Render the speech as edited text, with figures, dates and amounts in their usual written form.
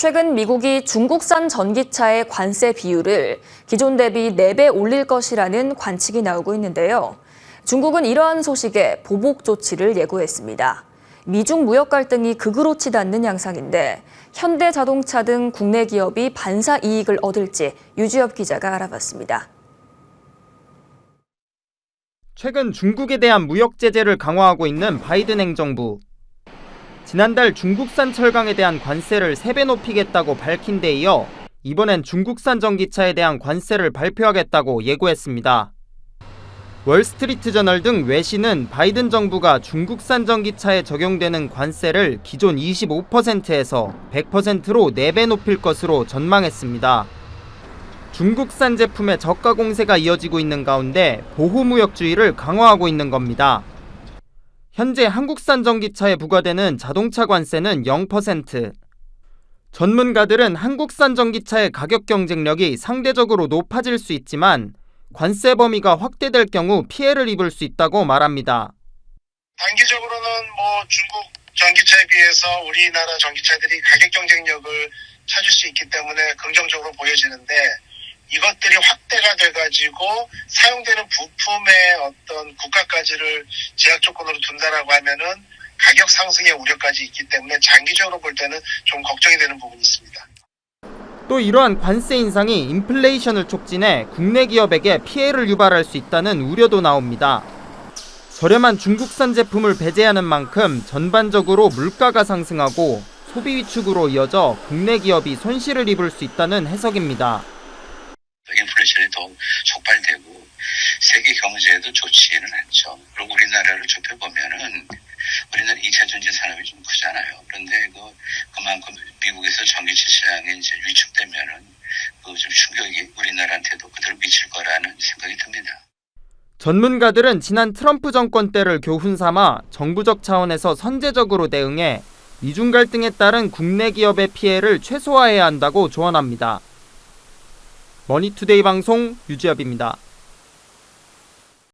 최근 미국이 중국산 전기차의 관세 비율을 기존 대비 4배 올릴 것이라는 관측이 나오고 있는데요. 중국은 이러한 소식에 보복 조치를 예고했습니다. 미중 무역 갈등이 극으로 치닫는 양상인데 현대자동차 등 국내 기업이 반사 이익을 얻을지 유지엽 기자가 알아봤습니다. 최근 중국에 대한 무역 제재를 강화하고 있는 바이든 행정부. 지난달 중국산 철강에 대한 관세를 3배 높이겠다고 밝힌 데 이어 이번엔 중국산 전기차에 대한 관세를 발표하겠다고 예고했습니다. 월스트리트저널 등 외신은 바이든 정부가 중국산 전기차에 적용되는 관세를 기존 25%에서 100%로 4배 높일 것으로 전망했습니다. 중국산 제품의 저가 공세가 이어지고 있는 가운데 보호무역주의를 강화하고 있는 겁니다. 현재 한국산 전기차에 부과되는 자동차 관세는 0%. 전문가들은 한국산 전기차의 가격 경쟁력이 상대적으로 높아질 수 있지만 관세 범위가 확대될 경우 피해를 입을 수 있다고 말합니다. 단기적으로는 중국 전기차에 비해서 우리나라 전기차들이 가격 경쟁력을 찾을 수 있기 때문에 긍정적으로 보여지는데 이것들이 확대가 돼가지고 사용되는 부품의 어떤 국가가치를 제약 조건으로 둔다라고 하면은 가격 상승의 우려까지 있기 때문에 장기적으로 볼 때는 좀 걱정이 되는 부분이 있습니다. 또 이러한 관세 인상이 인플레이션을 촉진해 국내 기업에게 피해를 유발할 수 있다는 우려도 나옵니다. 저렴한 중국산 제품을 배제하는 만큼 전반적으로 물가가 상승하고 소비 위축으로 이어져 국내 기업이 손실을 입을 수 있다는 해석입니다. 인플레이션이 더 촉발되고 세계 경제에도 좋지는 않죠. 그리고 우리나라를 좁혀보면은 우리나라 2차 전지 산업이 좀 크잖아요. 그런데 그만큼 미국에서 전기차 시장이 이제 위축되면은 좀 충격이 우리나라한테도 그대로 미칠 거라는 생각이 듭니다. 전문가들은 지난 트럼프 정권 때를 교훈 삼아 정부적 차원에서 선제적으로 대응해 미중 갈등에 따른 국내 기업의 피해를 최소화해야 한다고 조언합니다. 머니투데이 방송 유지엽입니다.